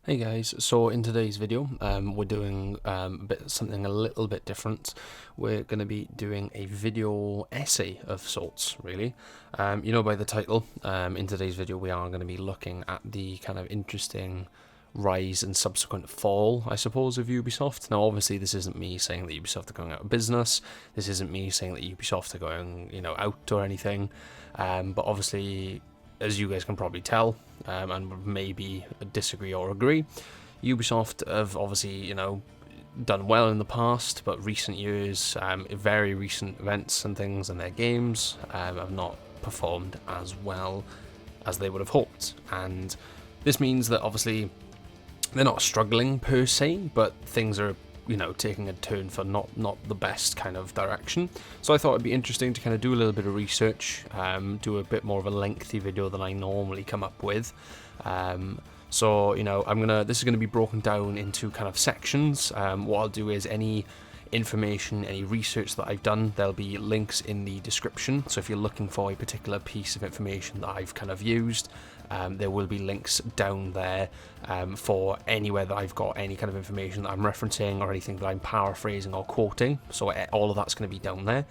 Hey guys, so in today's video, we're doing something a little bit different. We're going to be doing a video essay of sorts, really. By the title, in today's video we are going to be looking at the kind of interesting rise and subsequent fall, I suppose, of Ubisoft. Now, obviously, this isn't me saying that Ubisoft are going out of business. This isn't me saying that Ubisoft are going, out or anything. But obviously, as you guys can probably tell, and maybe disagree or agree, Ubisoft have obviously, done well in the past, but recent years, very recent events and things and their games have not performed as well as they would have hoped. And this means that obviously they're not struggling per se, but things are taking a turn for not the best kind of direction. So I thought it'd be interesting to kind of do a little bit of research, do a bit more of a lengthy video than I normally come up with. So this is gonna be broken down into kind of sections. What I'll do is any information, any research that I've done, there'll be links in the description. So if you're looking for a particular piece of information that I've kind of used, there will be links down there for anywhere that I've got any kind of information that I'm referencing or anything that I'm paraphrasing or quoting. So all of that's going to be down there.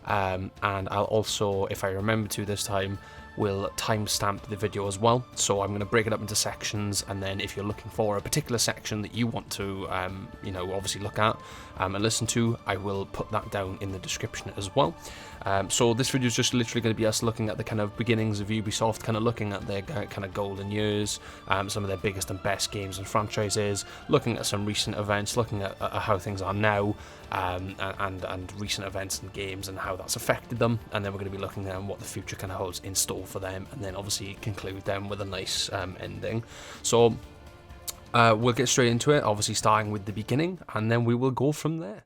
And I'll also, if I remember to this time, will timestamp the video as well. So I'm going to break it up into sections, and then if you're looking for a particular section that you want to, obviously look at and listen to, I will put that down in the description as well. So this video is just literally going to be us looking at the kind of beginnings of Ubisoft, kind of looking at their kind of golden years, some of their biggest and best games and franchises, looking at some recent events, looking at how things are now, and recent events and games and how that's affected them, and then we're going to be looking at what the future kind of holds in store for them, and then obviously conclude them with a nice ending. So we'll get straight into it, obviously starting with the beginning, and then we will go from there.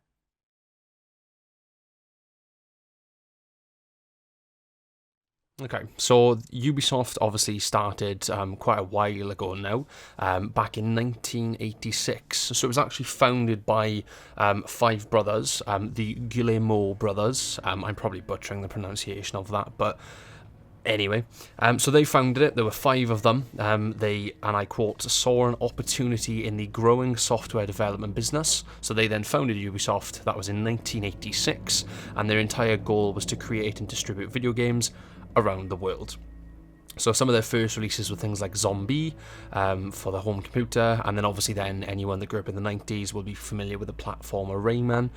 Okay, so Ubisoft obviously started quite a while ago now, back in 1986. So it was actually founded by five brothers, the Guillemot brothers. I'm probably butchering the pronunciation of that, but anyway, so they founded it. There were five of them. They, and I quote, saw an opportunity in the growing software development business. So they then founded Ubisoft. That was in 1986, and their entire goal was to create and distribute video games around the world. So some of their first releases were things like Zombie for the home computer, and then obviously then anyone that grew up in the 90s will be familiar with the platformer Rayman,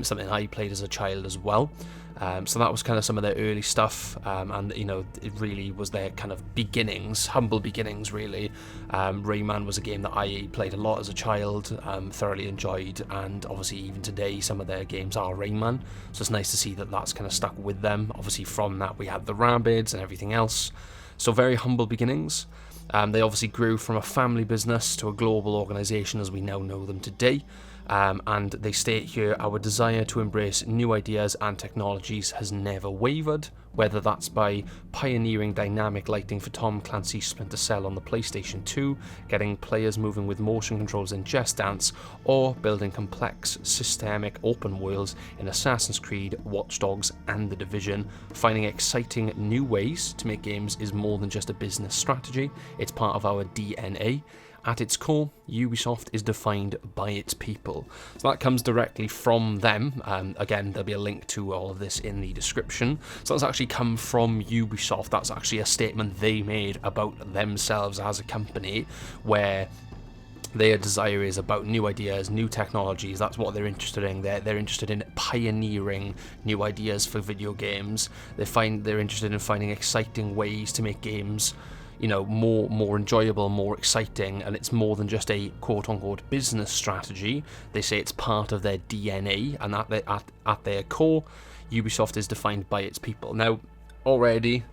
something I played as a child as well. So that was kind of some of their early stuff, and it really was their kind of beginnings, humble beginnings really. Rayman was a game that I played a lot as a child, thoroughly enjoyed, and obviously even today some of their games are Rayman, so it's nice to see that that's kind of stuck with them. Obviously from that we had the Rabbids and everything else. So very humble beginnings. They obviously grew from a family business to a global organisation as we now know them today. And they state here, our desire to embrace new ideas and technologies has never wavered, whether that's by pioneering dynamic lighting for Tom Clancy's Splinter Cell on the PlayStation 2, getting players moving with motion controls in Just Dance, or building complex, systemic open worlds in Assassin's Creed, Watch Dogs, and The Division. Finding exciting new ways to make games is more than just a business strategy, it's part of our DNA. At its core, Ubisoft is defined by its people. So that comes directly from them. Again, there'll be a link to all of this in the description. So that's actually come from Ubisoft. That's actually a statement they made about themselves as a company, where their desire is about new ideas, new technologies. That's what they're interested in. They're interested in pioneering new ideas for video games. They're interested in finding exciting ways to make games more enjoyable, more exciting, and it's more than just a quote-unquote business strategy. They say it's part of their DNA, and at their core, Ubisoft is defined by its people. Now, already,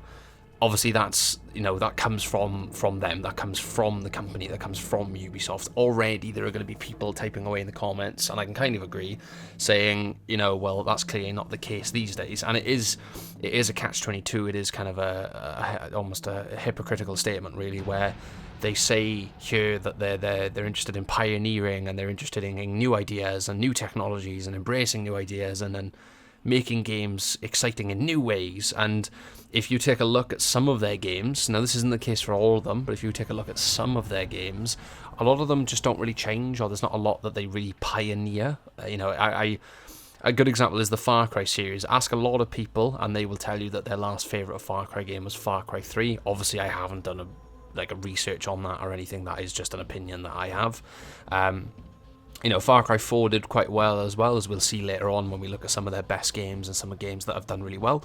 obviously that's, that comes from them, that comes from the company, that comes from Ubisoft. Already there are going to be people typing away in the comments, and I can kind of agree, saying, well, that's clearly not the case these days. And it is a catch-22. It is kind of almost a hypocritical statement, really, where they say here that they're interested in pioneering, and they're interested in new ideas and new technologies and embracing new ideas, and then making games exciting in new ways. And if you take a look at some of their games, now this isn't the case for all of them, but if you take a look at some of their games, a lot of them just don't really change, or there's not a lot that they really pioneer. A good example is the Far Cry series. Ask a lot of people, and they will tell you that their last favourite Far Cry game was Far Cry 3. Obviously, I haven't done a research on that or anything. That is just an opinion that I have. Far Cry 4 did quite well, as we'll see later on when we look at some of their best games and some of the games that have done really well.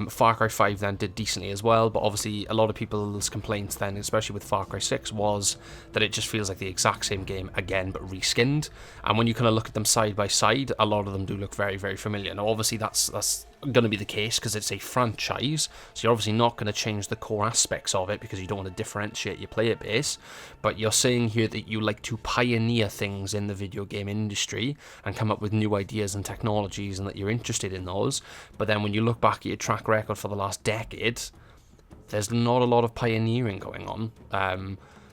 Far Cry 5 then did decently as well, but obviously a lot of people's complaints then, especially with Far Cry 6, was that it just feels like the exact same game again, but reskinned. And when you kind of look at them side by side, a lot of them do look very, very familiar. Now, obviously that's going to be the case because it's a franchise, so you're obviously not going to change the core aspects of it because you don't want to differentiate your player base, but you're saying here that you like to pioneer things in the video game industry and come up with new ideas and technologies, and that you're interested in those. But then when you look back at your track record for the last decade, there's not a lot of pioneering going on.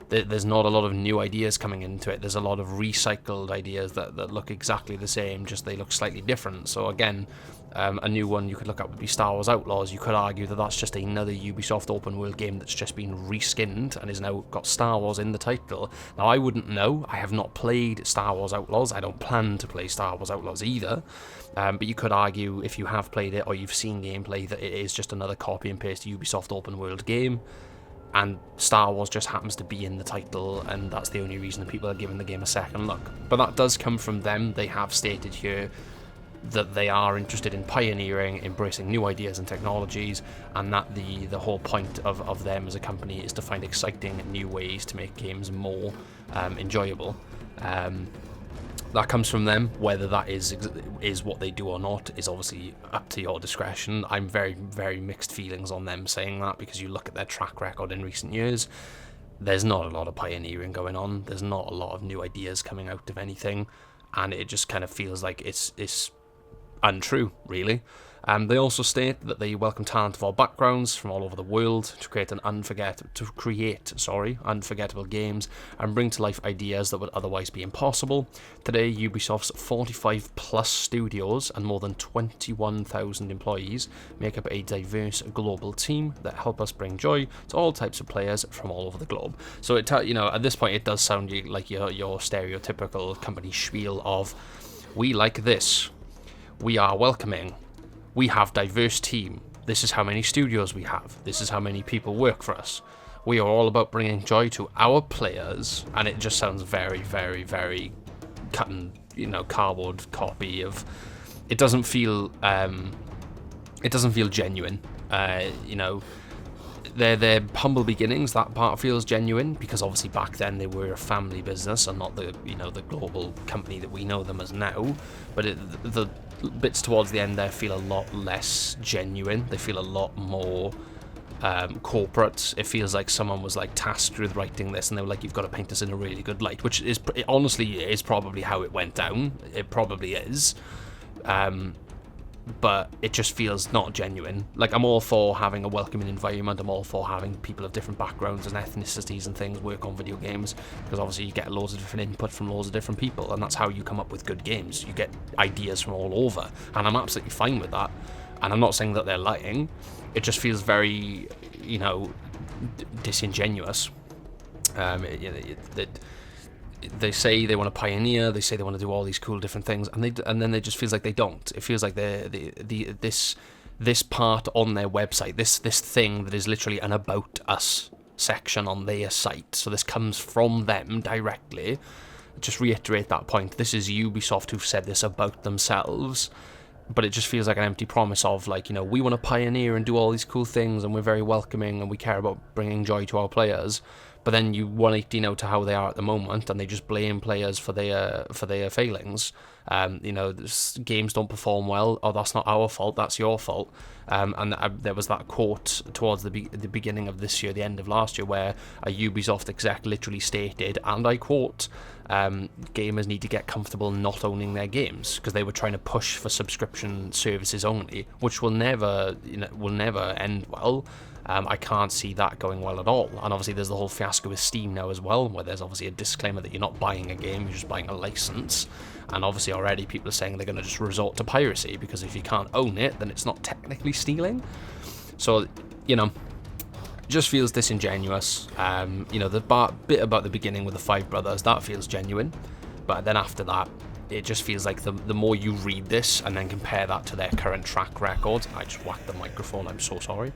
There's not a lot of new ideas coming into it. There's a lot of recycled ideas that look exactly the same, just they look slightly different. So again, a new one you could look at would be Star Wars Outlaws. You could argue that that's just another Ubisoft open world game that's just been reskinned and is now got Star Wars in the title. Now, I wouldn't know. I have not played Star Wars Outlaws. I don't plan to play Star Wars Outlaws either. But you could argue, if you have played it or you've seen gameplay, that it is just another copy and paste Ubisoft open world game. And Star Wars just happens to be in the title, and that's the only reason that people are giving the game a second look. But that does come from them. They have stated here that they are interested in pioneering, embracing new ideas and technologies, and that the whole point of them as a company is to find exciting new ways to make games more enjoyable. That comes from them. Whether that is what they do or not is obviously up to your discretion. I'm very, very mixed feelings on them saying that, because you look at their track record in recent years, there's not a lot of pioneering going on. There's not a lot of new ideas coming out of anything, and it just kind of feels like it's untrue, really. They also state that they welcome talent of all backgrounds from all over the world to create unforgettable games and bring to life ideas that would otherwise be impossible. Today, Ubisoft's 45 plus studios and more than 21,000 employees make up a diverse global team that help us bring joy to all types of players from all over the globe. So at this point, it does sound like your stereotypical company spiel of, we like this, we are welcoming, we have diverse team, this is how many studios we have, this is how many people work for us, we are all about bringing joy to our players. And it just sounds very, very, very cut and cardboard copy of. It doesn't feel genuine. Their humble beginnings, that part feels genuine, because obviously back then they were a family business and not the global company that we know them as now. But the bits towards the end there feel a lot less genuine. They feel a lot more corporate. It feels like someone was tasked with writing this, and they were like, you've got to paint this in a really good light, which is honestly is probably how it went down. It probably is. But it just feels not genuine. I'm all for having a welcoming environment. I'm all for having people of different backgrounds and ethnicities and things work on video games, because obviously you get loads of different input from loads of different people, and that's how you come up with good games. You get ideas from all over, and I'm absolutely fine with that. And I'm not saying that they're lying. It just feels very, disingenuous. They say they want to pioneer, they say they want to do all these cool different things, and then it just feels like they don't. It feels like this part on their website, this thing that is literally an About Us section on their site, so this comes from them directly. Just reiterate that point. This is Ubisoft who've said this about themselves, but it just feels like an empty promise of we want to pioneer and do all these cool things, and we're very welcoming, and we care about bringing joy to our players. But then you 180 to how they are at the moment, and they just blame players for their failings. Games don't perform well. Oh, that's not our fault. That's your fault. And there was that quote towards the beginning of this year, the end of last year, where a Ubisoft exec literally stated, and I quote, gamers need to get comfortable not owning their games, because they were trying to push for subscription services only, which will never end well. I can't see that going well at all. And obviously there's the whole fiasco with Steam now as well, where there's obviously a disclaimer that you're not buying a game, you're just buying a license. And obviously already people are saying they're going to just resort to piracy, because if you can't own it, then it's not technically stealing. So, just feels disingenuous. The bit about the beginning with the five brothers, that feels genuine. But then after that, it just feels like the more you read this and then compare that to their current track record, I just whacked the microphone, I'm so sorry.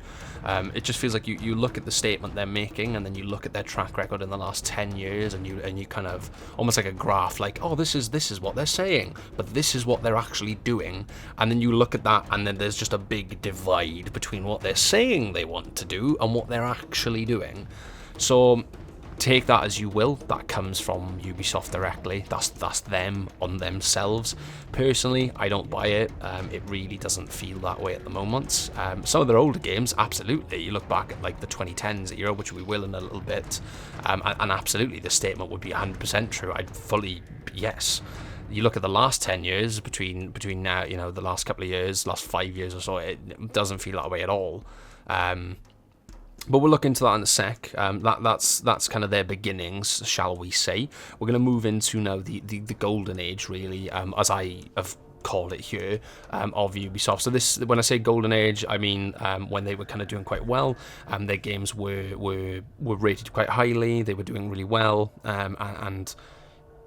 It just feels like you look at the statement they're making, and then you look at their track record in the last 10 years, and you kind of, almost like a graph, like, oh, this is what they're saying, but this is what they're actually doing. And then you look at that, and then there's just a big divide between what they're saying they want to do and what they're actually doing. So take that as you will. That comes from Ubisoft directly. That's them on themselves. Personally, I don't buy it. It really doesn't feel that way at the moment. Some of their older games, absolutely. You look back at like the 2010s era, which we will in a little bit, and absolutely the statement would be 100% true. I'd fully, yes. You look at the last 10 years between now, the last couple of years, last 5 years or so, it doesn't feel that way at all. But we'll look into that in a sec. That's kind of their beginnings, shall we say. We're going to move into now the golden age, really, as I have called it here, of Ubisoft. So this, when I say golden age, I mean when they were kind of doing quite well. Their games were rated quite highly. They were doing really well, and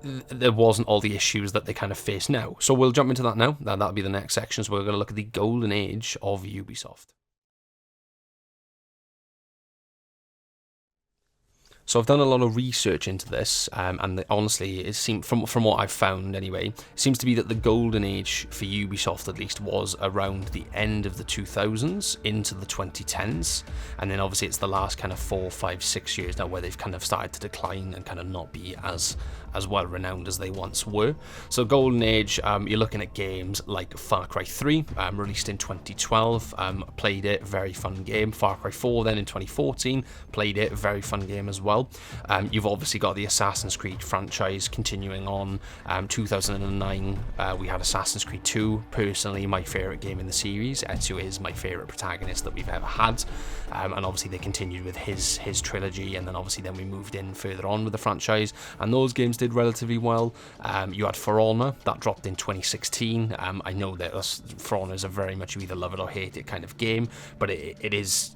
there wasn't all the issues that they kind of face now. So we'll jump into that now. That'll be the next section. So we're going to look at the golden age of Ubisoft. So I've done a lot of research into this, and honestly, it seems from what I've found anyway, it seems to be that the golden age for Ubisoft at least was around the end of the 2000s into the 2010s, and then obviously it's the last kind of 4, 5, 6 years now where they've kind of started to decline and kind of not be as well renowned as they once were. So golden age, you're looking at games like Far Cry 3, released in 2012, played it, very fun game. Far Cry 4 then in 2014, played it, very fun game as well. You've obviously got the Assassin's Creed franchise continuing on. 2009, we had Assassin's Creed 2, personally my favourite game in the series. Ezio is my favourite protagonist that we've ever had, and obviously they continued with his trilogy, and then obviously then we moved in further on with the franchise, and those games did relatively well. You had For Honor, that dropped in 2016. I know that For Honor is a very much you either love it or hate it kind of game, but it is,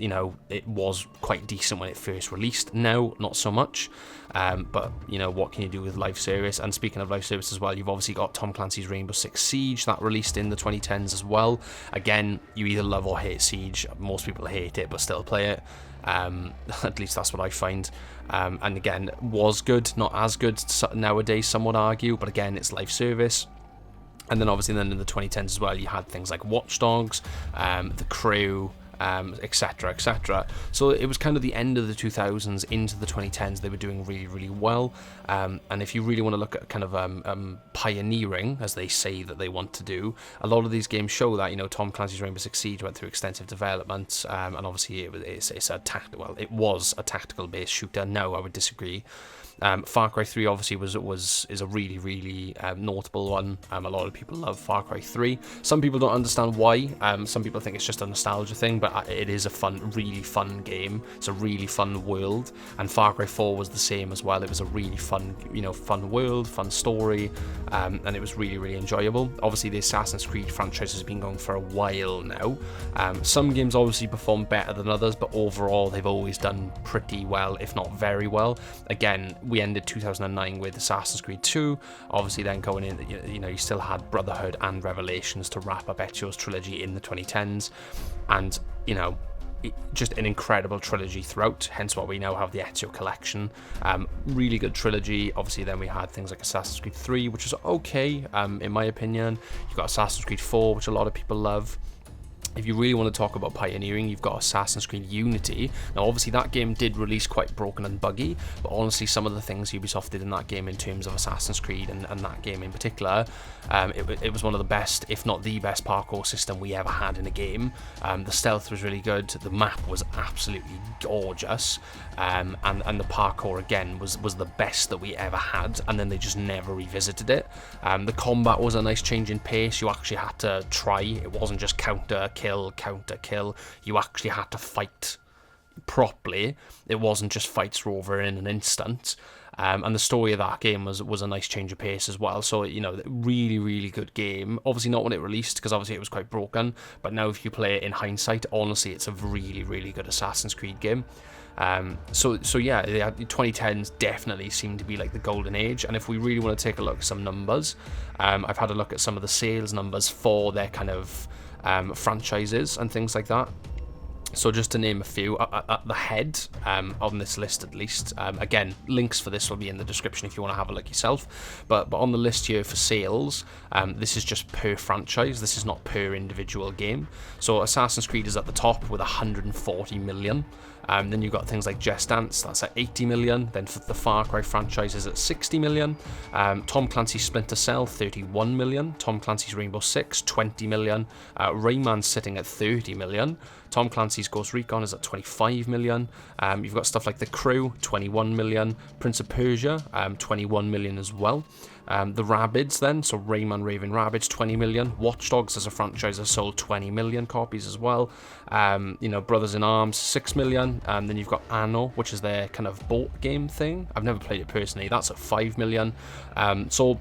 it was quite decent when it first released. Now, not so much, but what can you do with live service? And speaking of live service as well, you've obviously got Tom Clancy's Rainbow Six Siege, that released in the 2010s as well. Again, you either love or hate Siege. Most people hate it but still play it. At least that's what I find. And again, was good, not as good nowadays, some would argue, but again, it's live service. And then obviously then in the 2010s as well, you had things like Watch Dogs, The Crew, etc, etc. So it was kind of the end of the 2000s into the 2010s. They were doing really, really well, and if you really want to look at kind of pioneering, as they say that they want to do, a lot of these games show that. Tom Clancy's Rainbow Six Siege went through extensive development, and obviously it was a tactical based shooter. No, I would disagree. Far Cry 3 obviously is a really, really notable one. A lot of people love Far Cry 3. Some people don't understand why. Some people think it's just a nostalgia thing, but it is a really fun game. It's a really fun world, and Far Cry 4 was the same as well. It was a really fun, fun world, fun story, and it was really, really enjoyable. Obviously, the Assassin's Creed franchise has been going for a while now. Some games obviously perform better than others, but overall they've always done pretty well, if not very well. Again, we ended 2009 with Assassin's Creed 2, obviously then going in, you still had Brotherhood and Revelations to wrap up Ezio's trilogy in the 2010s, and just an incredible trilogy throughout, hence why we now have the Ezio collection. Really good trilogy. Obviously then we had things like Assassin's Creed 3, which was okay, in my opinion. You've got Assassin's Creed 4, which a lot of people love. If you really want to talk about pioneering, you've got Assassin's Creed Unity. Now, obviously, that game did release quite broken and buggy, but honestly, some of the things Ubisoft did in that game in terms of Assassin's Creed and that game in particular, it was one of the best, if not the best, parkour system we ever had in a game. The stealth was really good. The map was absolutely gorgeous, and the parkour, again, was the best that we ever had, and then they just never revisited it. The combat was a nice change in pace. You actually had to try. It wasn't just counter kill. You actually had to fight properly. It wasn't just fights were over in an instant. And the story of that game was a nice change of pace as well. So, really, really good game. Obviously not when it released, because obviously it was quite broken. But now if you play it in hindsight, honestly, it's a really, really good Assassin's Creed game. So yeah, the 2010s definitely seem to be like the golden age. And if we really want to take a look at some numbers, I've had a look at some of the sales numbers for their kind of franchises and things like that. So just to name a few, at the head on this list at least, again, links for this will be in the description if you want to have a look yourself, but on the list here for sales, this is just per franchise, this is not per individual game. So Assassin's Creed is at the top with 140 million. Then you've got things like Just Dance, that's at 80 million. Then for the Far Cry franchise is at 60 million. Tom Clancy's Splinter Cell, 31 million. Tom Clancy's Rainbow Six, 20 million. Rayman's sitting at 30 million. Tom Clancy's Ghost Recon is at 25 million. You've got stuff like The Crew, 21 million. Prince of Persia, 21 million as well. The Rabbids then, so Rayman Raving Rabbids, 20 million. Watch Dogs as a franchise has sold 20 million copies as well. Brothers in Arms, 6 million. Then you've got Anno, which is their kind of board game thing. I've never played it personally. That's at 5 million. So,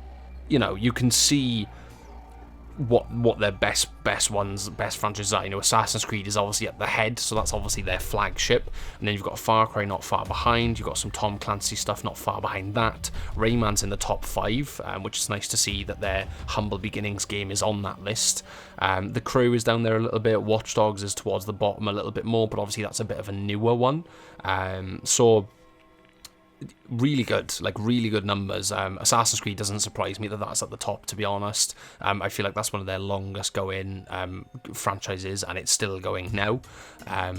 you can see what their best franchises are. Assassin's Creed is obviously at the head, so that's obviously their flagship. And then you've got Far Cry not far behind. You've got some Tom Clancy stuff not far behind that. Rayman's in the top 5, which is nice to see that their Humble Beginnings game is on that list. The Crew is down there a little bit. Watch Dogs is towards the bottom a little bit more, but obviously that's a bit of a newer one. So really good numbers. Assassin's Creed doesn't surprise me that that's at the top, to be honest. I feel like that's one of their longest going franchises, and it's still going now.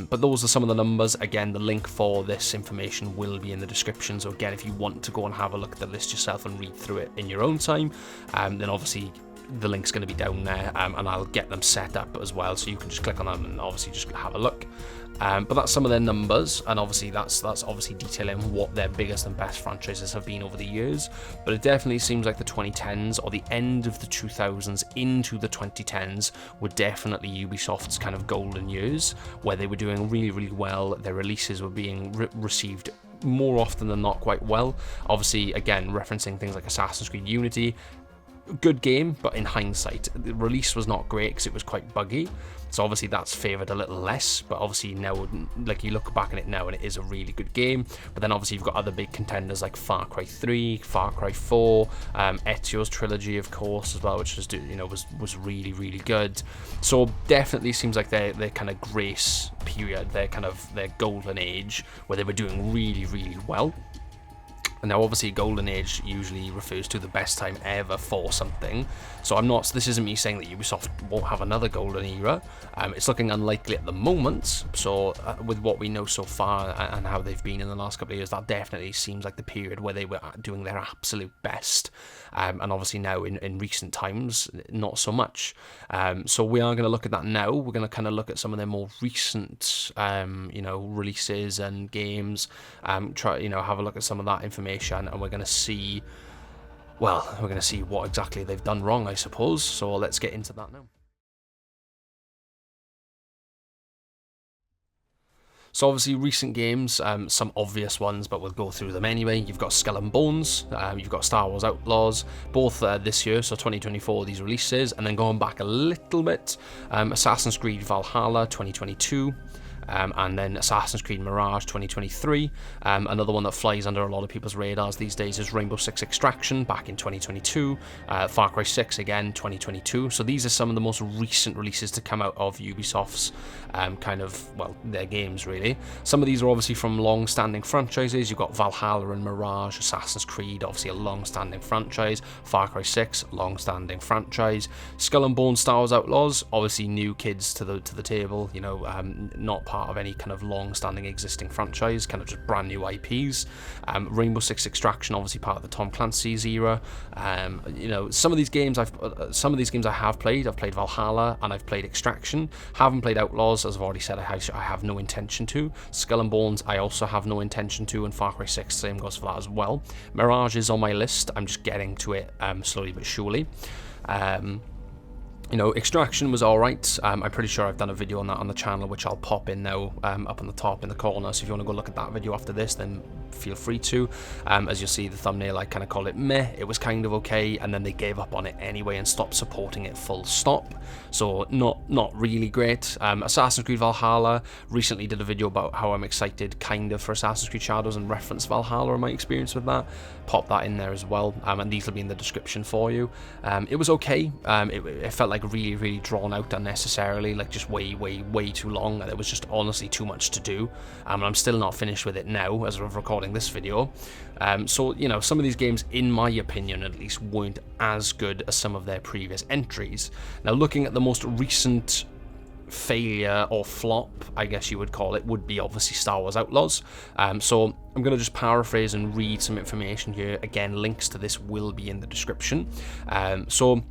But those are some of the numbers. Again, the link for this information will be in the description, so again, if you want to go and have a look at the list yourself and read through it in your own time, then obviously the link's going to be down there, and I'll get them set up as well, so you can just click on them and obviously just have a look. But that's some of their numbers, and obviously that's obviously detailing what their biggest and best franchises have been over the years. But it definitely seems like the 2010s, or the end of the 2000s into the 2010s, were definitely Ubisoft's kind of golden years, where they were doing really, really well. Their releases were being received more often than not quite well. Obviously, again, referencing things like Assassin's Creed Unity, good game, but in hindsight, the release was not great because it was quite buggy. So obviously that's favoured a little less, but obviously now, like, you look back on it now and it is a really good game. But then obviously you've got other big contenders like Far Cry 3, Far Cry 4, Ezio's trilogy, of course, as well, which was really, really good. So definitely seems like their kind of grace period, their golden age, where they were doing really, really well. And now obviously golden age usually refers to the best time ever for something, so this isn't me saying that Ubisoft won't have another golden era. It's looking unlikely at the moment, so with what we know so far and how they've been in the last couple of years, that definitely seems like the period where they were doing their absolute best. And obviously now in recent times, not so much. So we are going to look at that now. We're going to kind of look at some of their more recent releases and games, have a look at some of that information, and we're going to see what exactly they've done wrong, I suppose. So let's get into that now. So obviously recent games, some obvious ones, but we'll go through them anyway. You've got Skull and Bones, you've got Star Wars Outlaws, both this year, so 2024, these releases, and then going back a little bit, Assassin's Creed Valhalla 2022, and then Assassin's Creed Mirage 2023. Another one that flies under a lot of people's radars these days is Rainbow Six Extraction back in 2022, Far Cry 6 again 2022. So these are some of the most recent releases to come out of Ubisoft's their games really. Some of these are obviously from long-standing franchises. You've got Valhalla and Mirage, Assassin's Creed, obviously a long-standing franchise, Far Cry 6, long-standing franchise, Skull and Bones, Star Wars Outlaws, obviously new kids to the table, not part of any kind of long-standing existing franchise, kind of just brand new IPs. Rainbow Six Extraction, obviously part of the Tom Clancy's era. Some of these games I have played. I've played Valhalla and I've played Extraction. Haven't played Outlaws, as I've already said. I have no intention to. Skull and Bones, I also have no intention to, and Far Cry 6, same goes for that as well. Mirage is on my list. I'm just getting to it slowly but surely. You know, Extraction was alright. I'm pretty sure I've done a video on that on the channel, which I'll pop in now up on the top in the corner. So if you want to go look at that video after this, then feel free to. As you'll see the thumbnail, I kind of call it meh. It was kind of okay, and then they gave up on it anyway and stopped supporting it full stop. So not really great. Assassin's Creed Valhalla, recently did a video about how I'm excited kind of for Assassin's Creed Shadows and reference Valhalla and my experience with that. Pop that in there as well, and these will be in the description for you. It was okay. It felt like really drawn out unnecessarily, like just way too long, and it was just honestly too much to do. And I'm still not finished with it now as of recording this video. So, you know, some of these games, in my opinion at least, weren't as good as some of their previous entries. Now, looking at the most recent failure or flop, I guess you would call it, would be obviously Star Wars Outlaws. So I'm going to just paraphrase and read some information here. Again, links to this will be in the description. So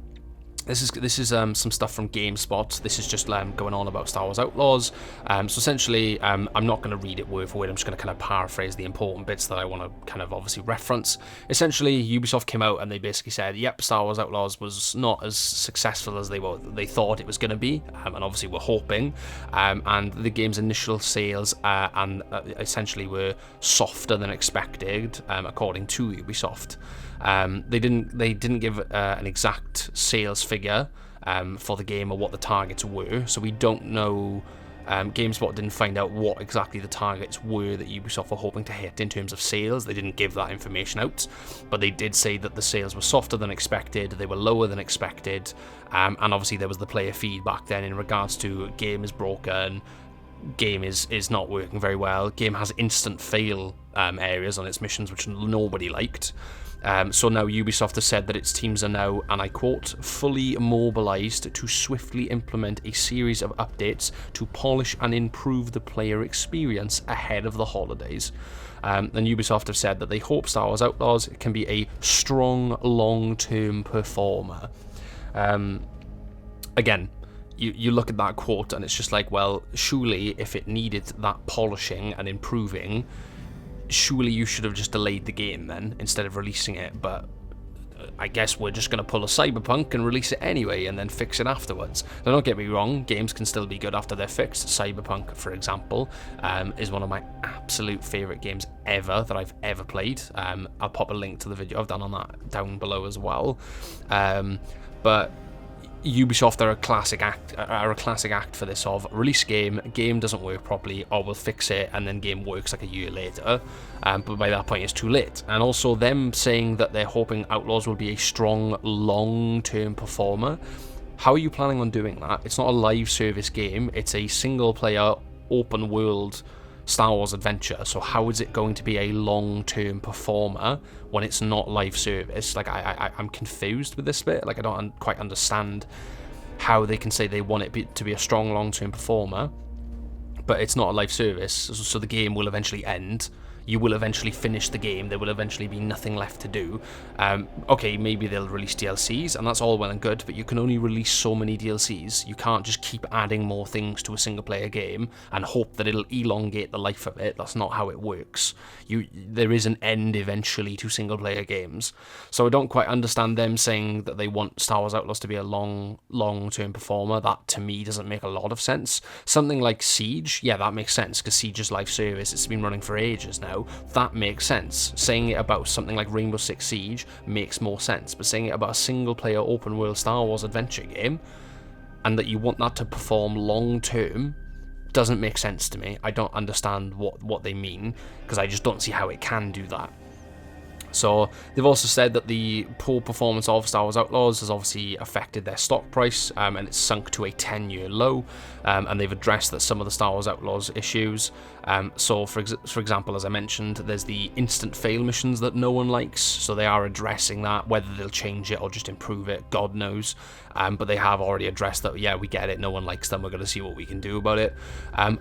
this is some stuff from Gamespot. This is just going on about Star Wars Outlaws. So essentially, I'm not going to read it word for word. I'm just going to kind of paraphrase the important bits that I want to kind of obviously reference. Essentially, Ubisoft came out and they basically said, yep, Star Wars Outlaws was not as successful as they thought it was going to be, and obviously we're hoping. And the game's initial sales essentially were softer than expected, according to Ubisoft. They didn't give an exact sales figure for the game or what the targets were, so we don't know. GameSpot didn't find out what exactly the targets were that Ubisoft were hoping to hit in terms of sales. They didn't give that information out, but they did say that the sales were softer than expected, they were lower than expected, and obviously there was the player feedback then in regards to game is broken, game is not working very well, game has instant fail areas on its missions which nobody liked. So now Ubisoft has said that its teams are now, and I quote, fully mobilised to swiftly implement a series of updates to polish and improve the player experience ahead of the holidays. And Ubisoft have said that they hope Star Wars Outlaws can be a strong long-term performer. Again, you look at that quote and it's just like, well, surely if it needed that polishing and improving, surely you should have just delayed the game then instead of releasing it. But I guess we're just going to pull a Cyberpunk and release it anyway and then fix it afterwards. Now, don't get me wrong, games can still be good after they're fixed. Cyberpunk, for example, is one of my absolute favourite games ever that I've ever played. I'll pop a link to the video I've done on that down below as well. But Ubisoft are a classic act for this of release game doesn't work properly, or we'll fix it, and then game works like a year later, but by that point it's too late. And also them saying that they're hoping Outlaws will be a strong long-term performer. How are you planning on doing that? It's not a live service game, it's a single player open world Star Wars adventure, so how is it going to be a long-term performer when it's not live service? Like, I'm confused with this bit. Like, I don't quite understand how they can say they want it to be a strong long-term performer, but it's not a live service, so the game will eventually end. You will eventually finish the game, there will eventually be nothing left to do. Okay, maybe they'll release DLCs, and that's all well and good, but you can only release so many DLCs. You can't just keep adding more things to a single player game and hope that it'll elongate the life of it. That's not how it works. There is an end eventually to single player games. So I don't quite understand them saying that they want Star Wars Outlaws to be a long-term performer. That, to me, doesn't make a lot of sense. Something like Siege, yeah, that makes sense, because Siege is live service. It's been running for ages now. That makes sense. Saying it about something like Rainbow Six Siege makes more sense, but saying it about a single player open world Star Wars adventure game and that you want that to perform long term doesn't make sense to me. I don't understand what they mean, because I just don't see how it can do that. So they've also said that the poor performance of Star Wars Outlaws has obviously affected their stock price, and it's sunk to a 10-year low, and they've addressed that some of the Star Wars Outlaws issues. So for example, as I mentioned, there's the instant fail missions that no one likes, so they are addressing that. Whether they'll change it or just improve it, God knows. But they have already addressed that, yeah, we get it, no one likes them, we're going to see what we can do about it.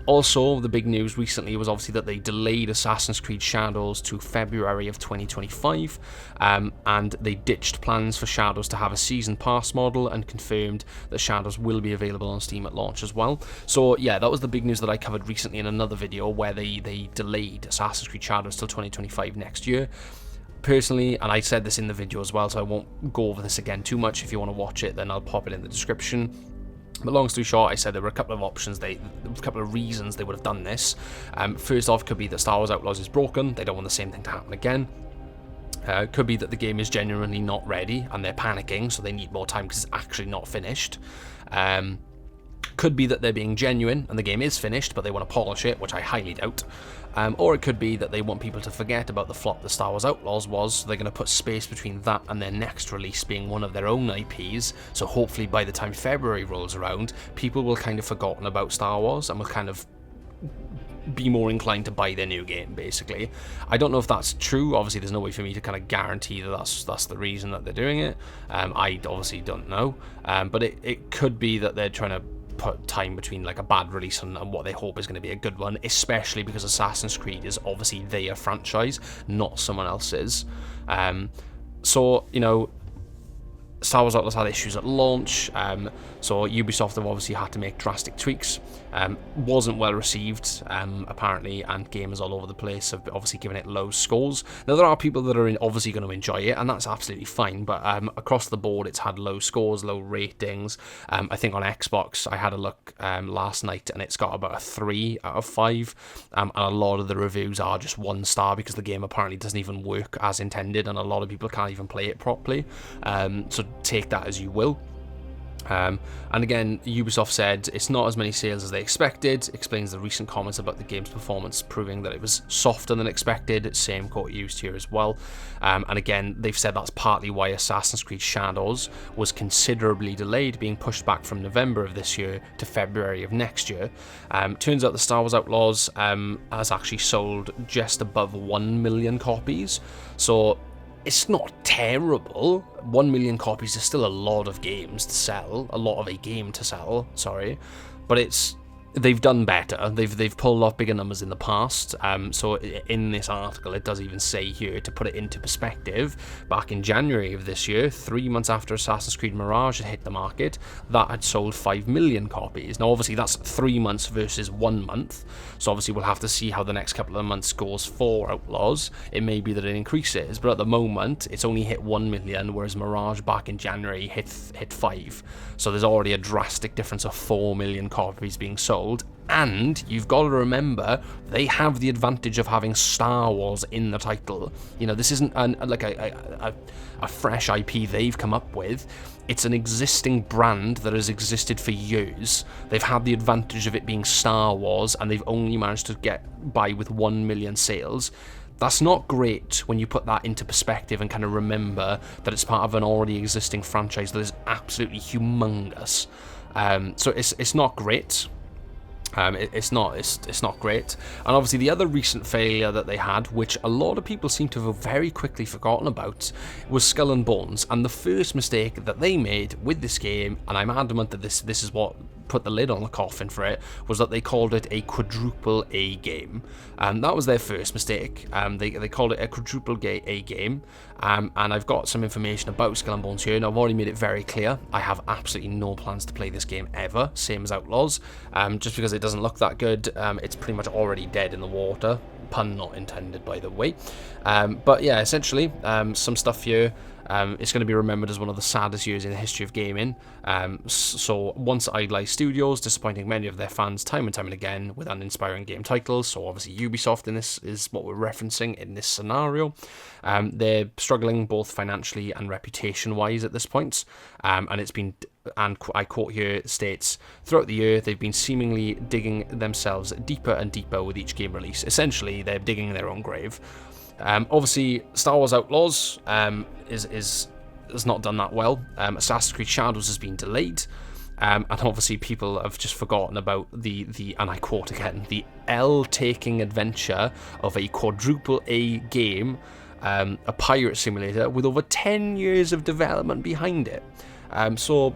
Also, the big news recently was obviously that they delayed Assassin's Creed Shadows to February of 2025, and they ditched plans for Shadows to have a season pass model and confirmed that Shadows will be available on Steam at launch as well. So yeah, that was the big news that I covered recently in another video, where they delayed Assassin's Creed Shadows till 2025 next year. Personally, and I said this in the video as well, so I won't go over this again too much. If you want to watch it, then I'll pop it in the description. But long story short, I said there were a couple of options, a couple of reasons they would have done this. First off, could be that Star Wars Outlaws is broken, they don't want the same thing to happen again. Could be that the game is genuinely not ready and they're panicking, so they need more time because it's actually not finished. Could be that they're being genuine and the game is finished, but they want to polish it, which I highly doubt. Or it could be that they want people to forget about the flop that Star Wars Outlaws was, so they're going to put space between that and their next release being one of their own IPs, so hopefully by the time February rolls around, people will kind of forgotten about Star Wars and will kind of be more inclined to buy their new game, basically. I don't know if that's true. Obviously, there's no way for me to kind of guarantee that that's the reason that they're doing it. I obviously don't know, but it could be that they're trying to put time between like a bad release and what they hope is going to be a good one, especially because Assassin's Creed is obviously their franchise, not someone else's. So, you know, Star Wars Outlaws had issues at launch, so Ubisoft have obviously had to make drastic tweaks. Wasn't well received, apparently, and gamers all over the place have obviously given it low scores. Now, there are people that are obviously going to enjoy it, and that's absolutely fine, but across the board, it's had low scores, low ratings. I think on Xbox, I had a look last night, and it's got about a 3 out of 5, and a lot of the reviews are just 1 star because the game apparently doesn't even work as intended, and a lot of people can't even play it properly. So take that as you will. And again, Ubisoft said it's not as many sales as they expected, explains the recent comments about the game's performance, proving that it was softer than expected, same quote used here as well. And again, they've said that's partly why Assassin's Creed Shadows was considerably delayed, being pushed back from November of this year to February of next year. Turns out the Star Wars Outlaws has actually sold just above 1 million copies, so it's not terrible. 1 million copies is still a lot of games to sell, a lot of a game to sell, sorry, but they've done better. They've pulled off bigger numbers in the past. So in this article, it does even say here, to put it into perspective, back in January of this year, 3 months after Assassin's Creed Mirage had hit the market, that had sold 5 million copies. Now, obviously, that's 3 months versus 1 month. So obviously, we'll have to see how the next couple of months goes for Outlaws. It may be that it increases, but at the moment, it's only hit 1 million, whereas Mirage back in January hit 5. So there's already a drastic difference of 4 million copies being sold. And you've got to remember, they have the advantage of having Star Wars in the title. You know, this isn't a fresh IP they've come up with. It's an existing brand that has existed for years. They've had the advantage of it being Star Wars, and they've only managed to get by with 1 million sales. That's not great when you put that into perspective and kind of remember that it's part of an already existing franchise that is absolutely humongous. So it's not great. It's not great. And obviously the other recent failure that they had, which a lot of people seem to have very quickly forgotten about, was Skull and Bones. And the first mistake that they made with this game, and I'm adamant that this is what put the lid on the coffin for it, was that they called it a quadruple A game. That was their first mistake. They called it a quadruple A game. And I've got some information about Skull and Bones here, and I've already made it very clear. I have absolutely no plans to play this game ever, same as Outlaws. Just because it doesn't look that good, it's pretty much already dead in the water. Pun not intended, by the way. But yeah, essentially, some stuff here. It's going to be remembered as one of the saddest years in the history of gaming. So once idolized studios, disappointing many of their fans time and time and again with uninspiring game titles. So obviously Ubisoft in this is what we're referencing in this scenario. They're struggling both financially and reputation-wise at this point. And it's been, and I quote here, states, throughout the year, they've been seemingly digging themselves deeper and deeper with each game release. Essentially, they're digging their own grave. Obviously, Star Wars Outlaws has not done that well. Assassin's Creed Shadows has been delayed, and obviously people have just forgotten about the and I quote again, the L-taking adventure of a quadruple A game, a pirate simulator with over 10 years of development behind it. So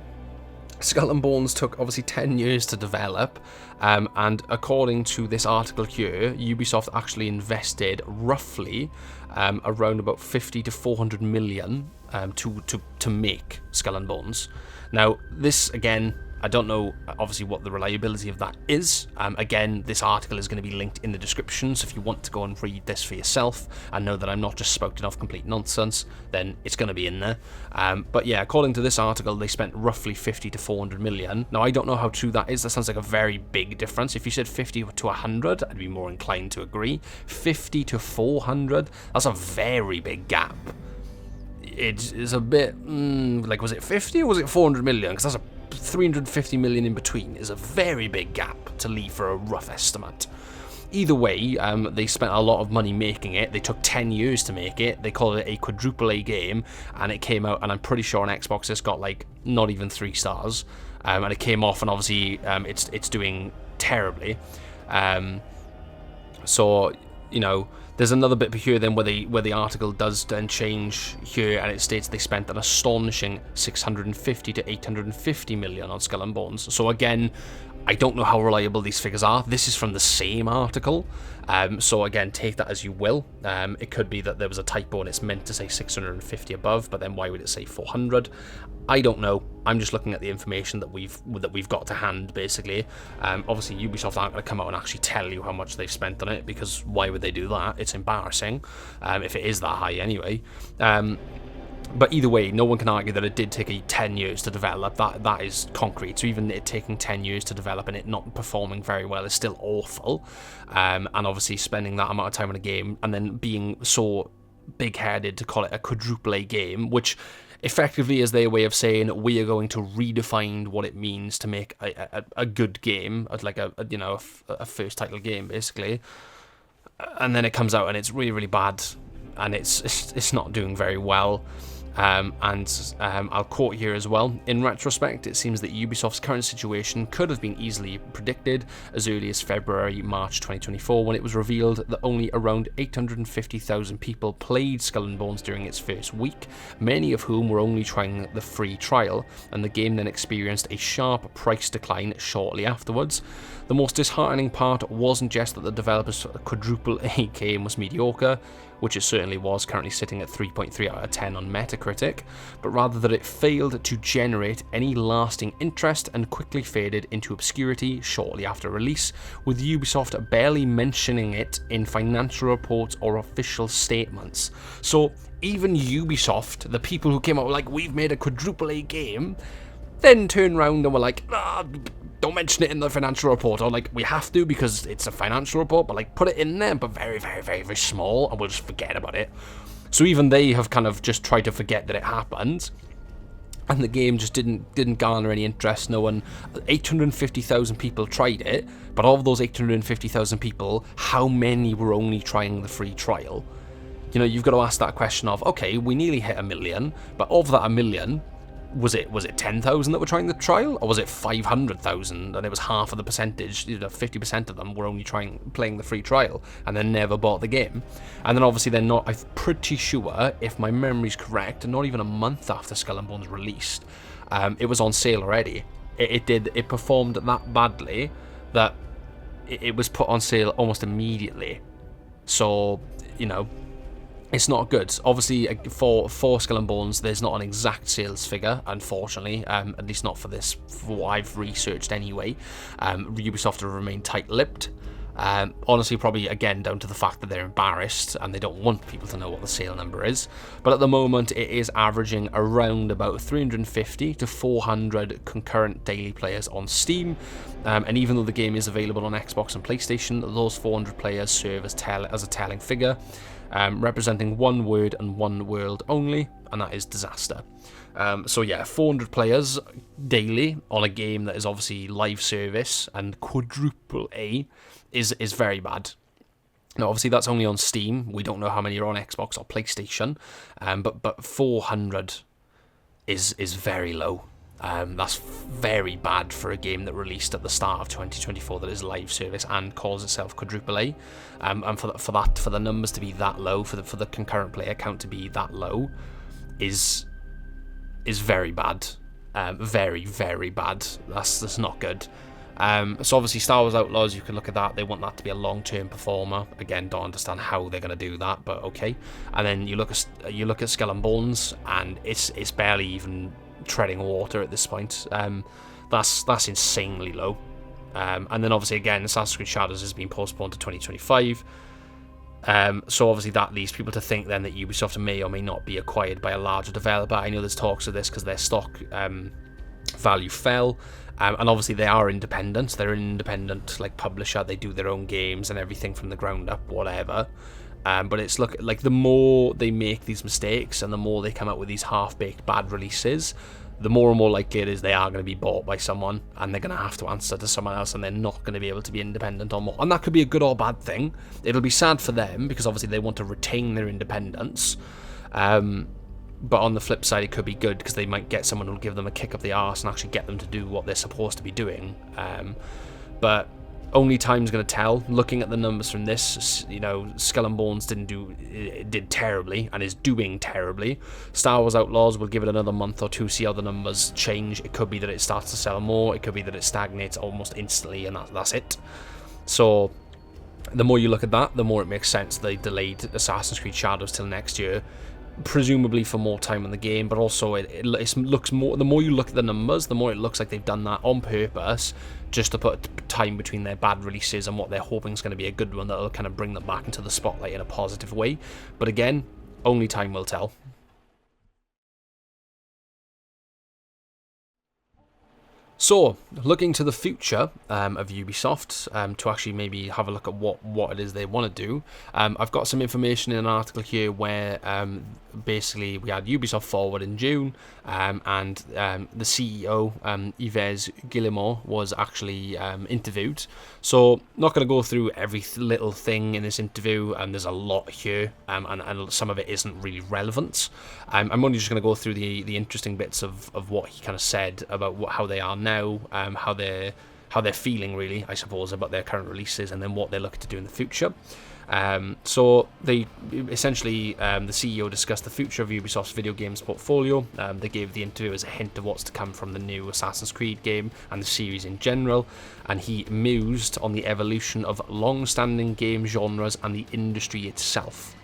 Skull and Bones took obviously 10 years to develop, and according to this article here, Ubisoft actually invested roughly around about 50 to 400 million to make Skull and Bones. Now, this again, I don't know, obviously, what the reliability of that is. Again, this article is going to be linked in the description, so if you want to go and read this for yourself and know that I'm not just spouting off complete nonsense, then it's going to be in there. But yeah, according to this article, they spent roughly 50 to 400 million. Now, I don't know how true that is. That sounds like a very big difference. If you said 50 to 100, I'd be more inclined to agree. 50 to 400, that's a very big gap. It is a bit, like, was it 50 or was it 400 million? Because that's a 350 million in between is a very big gap to leave for a rough estimate. Either way, they spent a lot of money making it. They took 10 years to make it. They called it a quadruple A game, and it came out, and I'm pretty sure on Xbox it's got like not even 3 stars. And it came off, and obviously it's doing terribly. So, you know, there's another bit here then where the article does then change here, and it states they spent an astonishing 650 to 850 million on Skull and Bones. So again, I don't know how reliable these figures are. This is from the same article, so again, take that as you will. It could be that there was a typo and it's meant to say 650 above, but then why would it say 400? I don't know. I'm just looking at the information that we've got to hand, basically. Obviously, Ubisoft aren't going to come out and actually tell you how much they've spent on it, because why would they do that? It's embarrassing, if it is that high anyway. But either way, no one can argue that it did take 10 years to develop. That is concrete. So even it taking 10 years to develop and it not performing very well is still awful. And obviously spending that amount of time on a game and then being so big-headed to call it a quadruple A game, which effectively is their way of saying we are going to redefine what it means to make a good game, like a first title game, basically. And then it comes out and it's really, really bad, and it's not doing very well. I'll quote here as well. In retrospect, it seems that Ubisoft's current situation could have been easily predicted as early as March 2024, when it was revealed that only around 850,000 people played Skull and Bones during its first week, many of whom were only trying the free trial, and the game then experienced a sharp price decline shortly afterwards. The most disheartening part wasn't just that the developers' quadruple A game was mediocre, which it certainly was, currently sitting at 3.3 out of 10 on Metacritic, but rather that it failed to generate any lasting interest and quickly faded into obscurity shortly after release, with Ubisoft barely mentioning it in financial reports or official statements. So even Ubisoft, the people who came out like, we've made a quadruple A game, then turned around and were like, don't mention it in the financial report, or like, we have to because it's a financial report, but like, put it in there, but very, very, very, very small, and we'll just forget about it. So even they have kind of just tried to forget that it happened, and the game just didn't garner any interest. No one, 850,000 people tried it, but of those 850,000 people, how many were only trying the free trial? You know, you've got to ask that question of, okay, we nearly hit 1 million, but of that 1 million, was it 10,000 that were trying the trial, or was it 500,000 and it was half of the percentage, 50% of them were only playing the free trial and then never bought the game? And then obviously they're not, I'm pretty sure, if my memory's correct, not even a month after Skull and Bones released, it was on sale already. It performed that badly that it was put on sale almost immediately. So, you know, it's not good. Obviously, for Skull and Bones, there's not an exact sales figure, unfortunately, at least not for this, for what I've researched anyway. Ubisoft have remained tight-lipped. Honestly, probably, again, down to the fact that they're embarrassed and they don't want people to know what the sale number is. But at the moment, it is averaging around about 350 to 400 concurrent daily players on Steam. And even though the game is available on Xbox and PlayStation, those 400 players serve as a telling figure, representing one word and one world only, and that is disaster. So yeah, 400 players daily on a game that is obviously live service and quadruple A is very bad. Now, obviously, that's only on Steam. We don't know how many are on Xbox or PlayStation, but 400 is very low. That's very bad for a game that released at the start of 2024 that is live service and calls itself quadruple A. And for the numbers to be that low, for the concurrent player count to be that low, is very bad. Very, very bad. That's not good. So obviously Star Wars Outlaws, you can look at that. They want that to be a long-term performer. Again, don't understand how they're going to do that, but okay. And then you look at Skull and Bones, and it's barely even treading water at this point. That's insanely low. And then obviously again, Assassin's Creed Shadows has been postponed to 2025. So obviously that leads people to think then that Ubisoft may or may not be acquired by a larger developer. I know there's talks of this because their stock value fell. And obviously they are independent. They're an independent publisher. They do their own games and everything from the ground up, whatever. But it's like the more they make these mistakes and the more they come out with these half-baked bad releases, the more and more likely it is they are going to be bought by someone and they're going to have to answer to someone else and they're not going to be able to be independent or more. And that could be a good or bad thing. It'll be sad for them because obviously they want to retain their independence. But on the flip side, it could be good because they might get someone who'll give them a kick up the arse and actually get them to do what they're supposed to be doing. But only time's going to tell. Looking at the numbers from this, Skull and Bones did terribly and is doing terribly. Star Wars Outlaws will give it another month or two, see how the numbers change. It could be that it starts to sell more. It could be that it stagnates almost instantly, and that's it. So the more you look at that, the more it makes sense they delayed Assassin's Creed Shadows till next year, presumably for more time in the game, but also it looks more. The more you look at the numbers, the more it looks like they've done that on purpose, just to put time between their bad releases and what they're hoping is going to be a good one that'll kind of bring them back into the spotlight in a positive way. But again, only time will tell. So, looking to the future of Ubisoft, to actually maybe have a look at what it is they want to do, I've got some information in an article here where basically we had Ubisoft Forward in June, and the CEO, Yves Guillemot, was actually interviewed. So, not going to go through every little thing in this interview, and there's a lot here, and some of it isn't really relevant. I'm only just going to go through the interesting bits of what he kind of said about how they are now, how they're feeling really, I suppose, about their current releases, and then what they're looking to do in the future. So they essentially, the CEO discussed the future of Ubisoft's video games portfolio. They gave the interviewers a hint of what's to come from the new Assassin's Creed game and the series in general, and he mused on the evolution of long-standing game genres and the industry itself.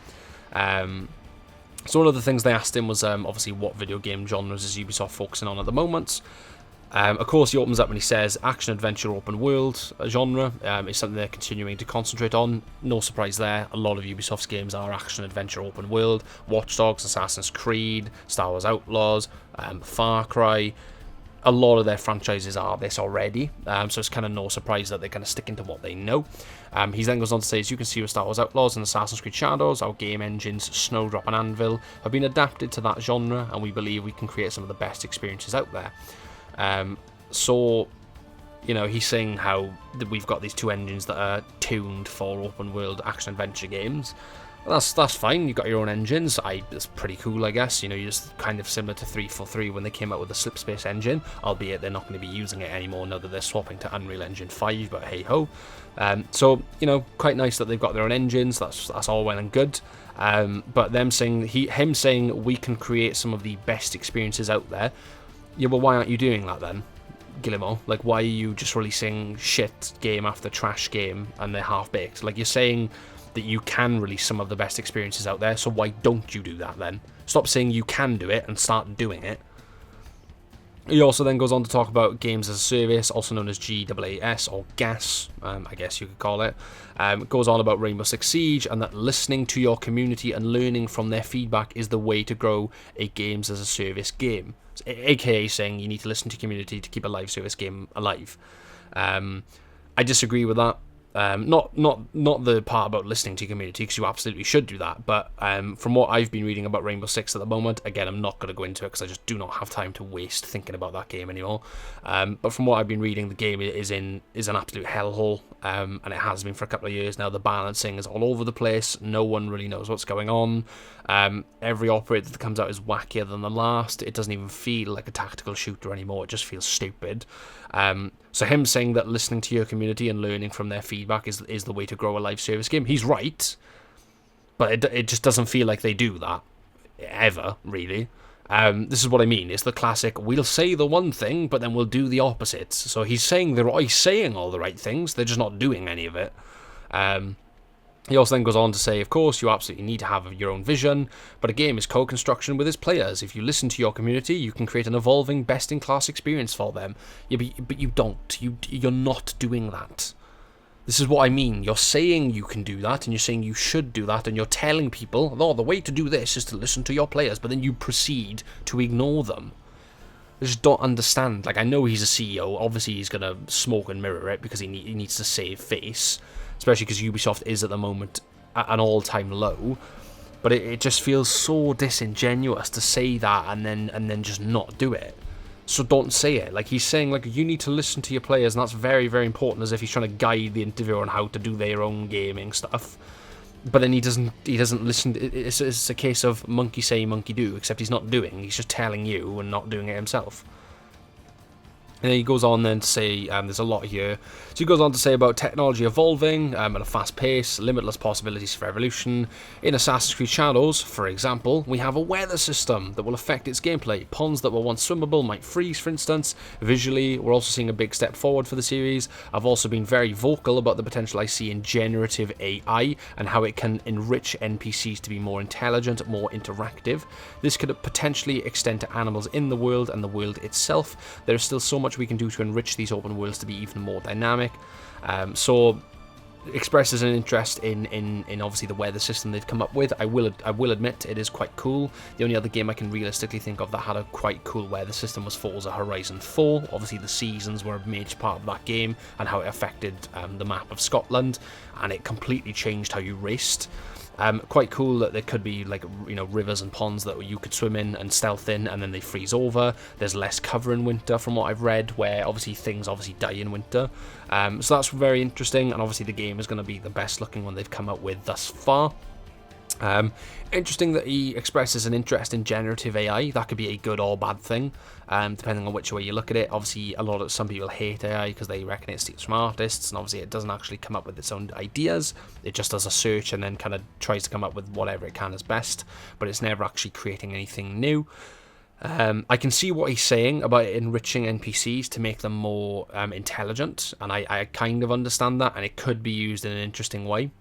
So one of the things they asked him was obviously what video game genres is Ubisoft focusing on at the moment. Of course, he opens up and he says action, adventure, open world genre is something they're continuing to concentrate on. No surprise there. A lot of Ubisoft's games are action, adventure, open world. Watch Dogs, Assassin's Creed, Star Wars Outlaws, Far Cry. A lot of their franchises are this already, so it's kind of no surprise that they're kind of sticking to what they know. He then goes on to say, as you can see with Star Wars Outlaws and Assassin's Creed Shadows, our game engines, Snowdrop and Anvil, have been adapted to that genre, and we believe we can create some of the best experiences out there. So, he's saying how we've got these two engines that are tuned for open world action adventure games. Well, that's fine. You've got your own engines. That's pretty cool, I guess. You're just kind of similar to 343 when they came out with the Slipspace engine, albeit they're not going to be using it anymore now that they're swapping to Unreal Engine 5, but hey ho. So, quite nice that they've got their own engines. That's all well and good. But him saying we can create some of the best experiences out there. Yeah, well, why aren't you doing that then, Guillemot? Why are you just releasing shit game after trash game and they're half-baked? You're saying that you can release some of the best experiences out there, so why don't you do that then? Stop saying you can do it and start doing it. He also then goes on to talk about games as a service, also known as GAAS or GAS, I guess you could call it. It goes on about Rainbow Six Siege and that listening to your community and learning from their feedback is the way to grow a games as a service game. AKA saying you need to listen to community to keep a live service game alive. I disagree with that. Not the part about listening to community, because you absolutely should do that, but from what I've been reading about Rainbow Six at the moment, again, I'm not going to go into it because I just do not have time to waste thinking about that game anymore. But from what I've been reading, the game is an absolute hellhole, and it has been for a couple of years now. The balancing is all over the place. No one really knows what's going on. Every operator that comes out is wackier than the last. It doesn't even feel like a tactical shooter anymore. It just feels stupid. So him saying that listening to your community and learning from their feedback is the way to grow a live service game, he's right, but it just doesn't feel like they do that ever, really. This is what I mean. It's the classic, we'll say the one thing, but then we'll do the opposite. So he's saying all the right things, they're just not doing any of it. He also then goes on to say, of course, you absolutely need to have your own vision, but a game is co-construction with its players. If you listen to your community, you can create an evolving, best-in-class experience for them. Yeah, but you don't. You're not doing that. This is what I mean. You're saying you can do that, and you're saying you should do that, and you're telling people, oh, the way to do this is to listen to your players, but then you proceed to ignore them. I just don't understand. Like, I know he's a CEO. Obviously, he's going to smoke and mirror it because he needs to save face, especially because Ubisoft is at the moment at an all-time low. But it just feels so disingenuous to say that and then just not do it. So don't say it. Like, he's saying, like, you need to listen to your players, and that's very, very important, as if he's trying to guide the interviewer on how to do their own gaming stuff. But then he doesn't listen. It's a case of monkey say, monkey do, except he's not doing. He's just telling you and not doing it himself. And then he goes on then to say, there's a lot here. So he goes on to say about technology evolving at a fast pace, limitless possibilities for evolution. In Assassin's Creed Shadows, for example, we have a weather system that will affect its gameplay. Ponds that were once swimmable might freeze, for instance. Visually, we're also seeing a big step forward for the series. I've also been very vocal about the potential I see in generative AI and how it can enrich NPCs to be more intelligent, more interactive. This could potentially extend to animals in the world and the world itself. There is still so much we can do to enrich these open worlds to be even more dynamic. So expresses an interest in obviously the weather system they've come up with. I will admit it is quite cool. The only other game I can realistically think of that had a quite cool weather system was Forza Horizon 4. Obviously the seasons were a major part of that game and how it affected the map of Scotland, and it completely changed how you raced. Quite cool that there could be, like, you know, rivers and ponds that you could swim in and stealth in, and then they freeze over. There's less cover in winter from what I've read, where obviously things die in winter. So that's very interesting, and obviously the game is going to be the best looking one they've come up with thus far. Interesting that he expresses an interest in generative AI. That could be a good or bad thing, depending on which way you look at it. Obviously, some people hate AI because they reckon it steals from artists, and obviously it doesn't actually come up with its own ideas. It just does a search and then kind of tries to come up with whatever it can as best, but it's never actually creating anything new. I can see what he's saying about enriching NPCs to make them more intelligent, and I kind of understand that, and it could be used in an interesting way.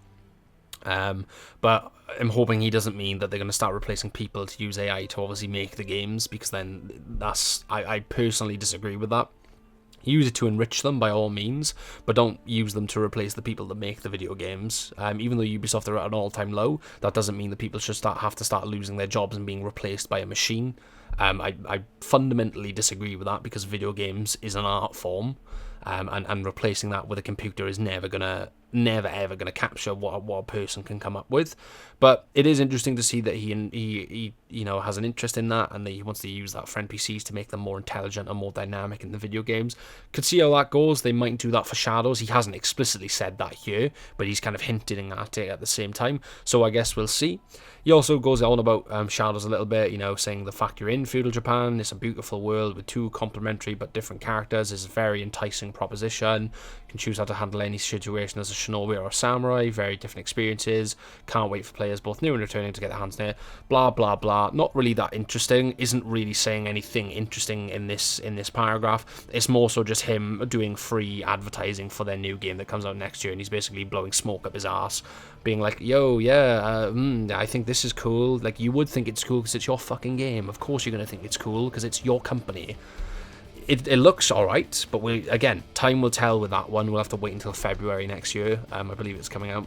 But I'm hoping he doesn't mean that they're going to start replacing people to use AI to obviously make the games, because then I personally disagree with that. Use it to enrich them by all means, but don't use them to replace the people that make the video games. Even though Ubisoft are at an all-time low, that doesn't mean that people should have to start losing their jobs and being replaced by a machine. I fundamentally disagree with that, because video games is an art form, and replacing that with a computer is never ever gonna capture what a person can come up with. But it is interesting to see that he has an interest in that, and that he wants to use that for NPCs to make them more intelligent and more dynamic in the video games. Could see how that goes. They might do that for Shadows. He hasn't explicitly said that here, but he's kind of hinting at it at the same time. So I guess we'll see. He also goes on about Shadows a little bit, saying the fact you're in feudal Japan, it's a beautiful world with two complementary but different characters, is a very enticing proposition. You can choose how to handle any situation as a shinobi or a samurai, very different experiences. Can't wait for players both new and returning to get their hands near. Blah blah blah. Not really that interesting. Isn't really saying anything interesting in this paragraph. It's more so just him doing free advertising for their new game that comes out next year, and he's basically blowing smoke up his ass, being like, yo, yeah, I think this is cool. Like, you would think it's cool because it's your fucking game. Of course you're going to think it's cool because it's your company. It looks alright, but time will tell with that one. We'll have to wait until February next year. I believe it's coming out.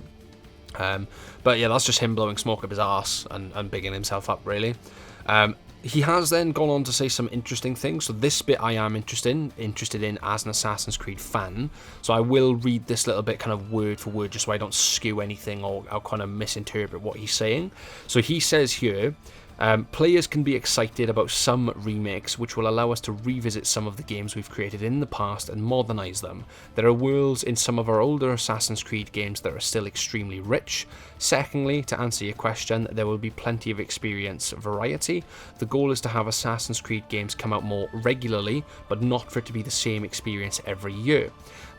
But yeah, that's just him blowing smoke up his arse and bigging himself up, really. He has then gone on to say some interesting things. So this bit I am interested in as an Assassin's Creed fan. So I will read this little bit kind of word for word, just so I don't skew anything or I'll kind of misinterpret what he's saying. So he says here, players can be excited about some remakes which will allow us to revisit some of the games we've created in the past and modernise them. There are worlds in some of our older Assassin's Creed games that are still extremely rich. Secondly, to answer your question, there will be plenty of experience variety. The goal is to have Assassin's Creed games come out more regularly, but not for it to be the same experience every year.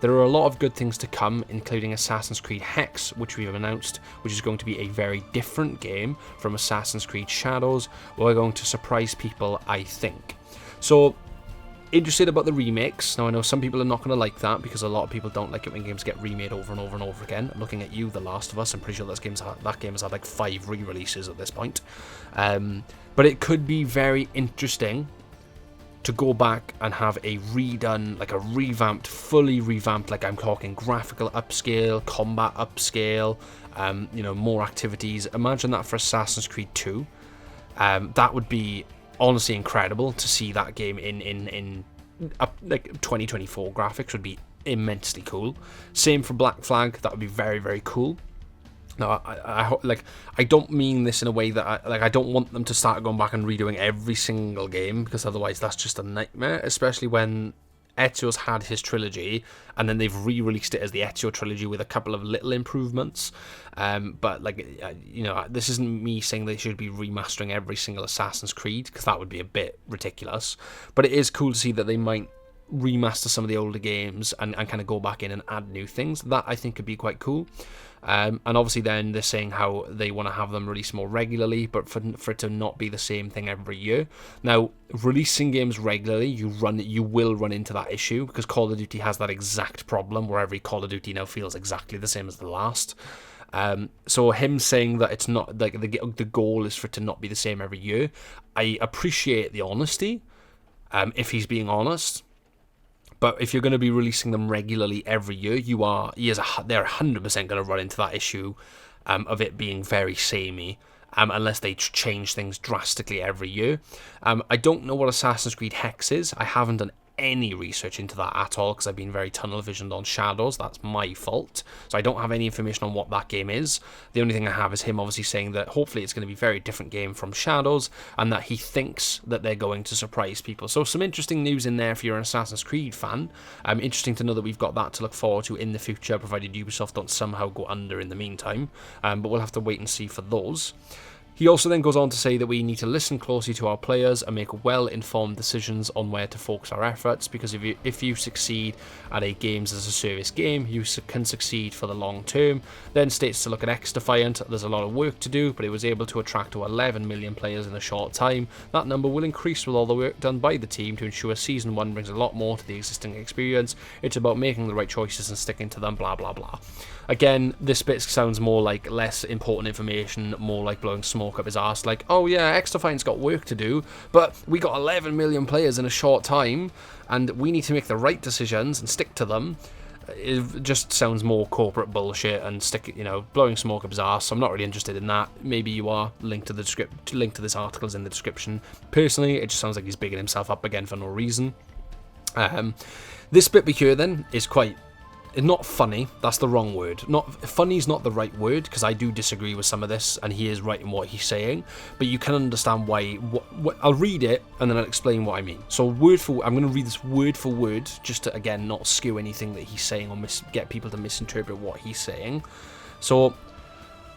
There are a lot of good things to come, including Assassin's Creed Hex, which we've announced, which is going to be a very different game from Assassin's Creed Shadows. We're going to surprise people, I think. So interested about the remakes. Now, I know some people are not going to like that because a lot of people don't like it when games get remade over and over and over again. Looking at you, The Last of Us, I'm pretty sure that game has had like 5 re-releases at this point. But it could be very interesting to go back and have a redone, like a revamped, fully revamped, like I'm talking graphical upscale, combat upscale, more activities. Imagine that for Assassin's Creed 2. That would be honestly incredible to see that game in like 2024 graphics would be immensely cool. Same for Black Flag, that would be very, very cool. Now, I don't mean this in a way that I don't want them to start going back and redoing every single game, because otherwise that's just a nightmare, especially when Ezio's had his trilogy and then they've re-released it as the Ezio trilogy with a couple of little improvements. But this isn't me saying they should be remastering every single Assassin's Creed, because that would be a bit ridiculous. But it is cool to see that they might remaster some of the older games and kind of go back in and add new things. That I think could be quite cool. And obviously then they're saying how they want to have them release more regularly, but for it to not be the same thing every year. Now, releasing games regularly, you will run into that issue, because Call of Duty has that exact problem where every Call of Duty now feels exactly the same as the last. So him saying that it's not like the goal is for it to not be the same every year, I appreciate the honesty, if he's being honest. But if you're going to be releasing them regularly every year, they're 100% going to run into that issue of it being very samey, unless they change things drastically every year. I don't know what Assassin's Creed Hex is. I haven't done any research into that at all, because I've been very tunnel visioned on Shadows. That's my fault. So I don't have any information on what that game is. The only thing I have is him obviously saying that hopefully it's going to be a very different game from Shadows, and that he thinks that they're going to surprise people. So some interesting news in there if you're an Assassin's Creed fan. Interesting to know that we've got that to look forward to in the future, provided Ubisoft don't somehow go under in the meantime. But we'll have to wait and see for those. He also then goes on to say that we need to listen closely to our players and make well-informed decisions on where to focus our efforts, because if you succeed at a games as a service game, you can succeed for the long term. Then states to look at X-Defiant, there's a lot of work to do, but it was able to attract to 11 million players in a short time. That number will increase with all the work done by the team to ensure Season 1 brings a lot more to the existing experience. It's about making the right choices and sticking to them, blah blah blah. Again, this bit sounds more like less important information, more like blowing smoke up his arse, like, oh yeah, X-Defiant's got work to do, but we got 11 million players in a short time, and we need to make the right decisions and stick to them. It just sounds more corporate bullshit and blowing smoke up his arse. I'm not really interested in that. Maybe you are. Link to this article is in the description. Personally, it just sounds like he's bigging himself up again for no reason. This bit here then is quite... not funny, that's the wrong word. Funny's not the right word, because I do disagree with some of this, and he is right in what he's saying, but you can understand why. I'll read it, and then I'll explain what I mean. So I'm going to read this word for word, just to, again, not skew anything that he's saying or get people to misinterpret what he's saying. So...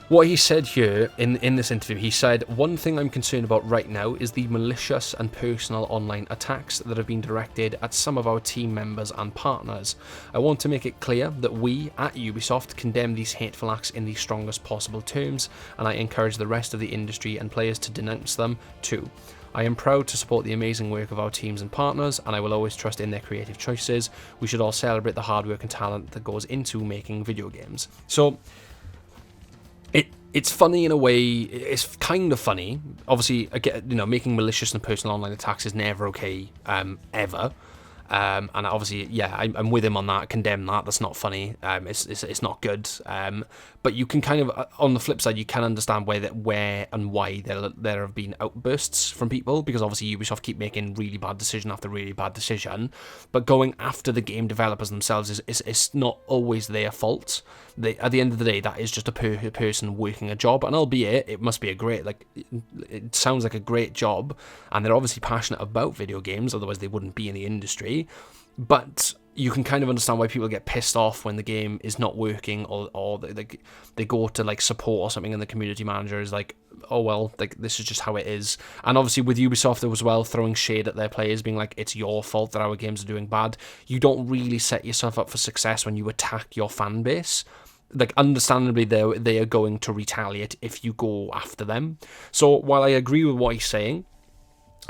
what he said here in this interview, he said, one thing I'm concerned about right now is the malicious and personal online attacks that have been directed at some of our team members and partners. I want to make it clear that we, at Ubisoft, condemn these hateful acts in the strongest possible terms, and I encourage the rest of the industry and players to denounce them too. I am proud to support the amazing work of our teams and partners, and I will always trust in their creative choices. We should all celebrate the hard work and talent that goes into making video games. So... It's funny in a way. It's kind of funny. Obviously, again, making malicious and personal online attacks is never okay, ever. And obviously, yeah, I'm with him on that. Condemn that. That's not funny. It's not good. But you can kind of, on the flip side, you can understand where and why there have been outbursts from people, because obviously Ubisoft keep making really bad decision after really bad decision. But going after the game developers themselves is not always their fault. At the end of the day, that is just a person working a job, and albeit it must be it sounds like a great job, and they're obviously passionate about video games, otherwise they wouldn't be in the industry. But you can kind of understand why people get pissed off when the game is not working, or they go to support or something, and the community manager is like, oh well, this is just how it is. And obviously with Ubisoft as well, throwing shade at their players, being like, it's your fault that our games are doing bad. You don't really set yourself up for success when you attack your fan base. Understandably, they are going to retaliate if you go after them. So while I agree with what he's saying,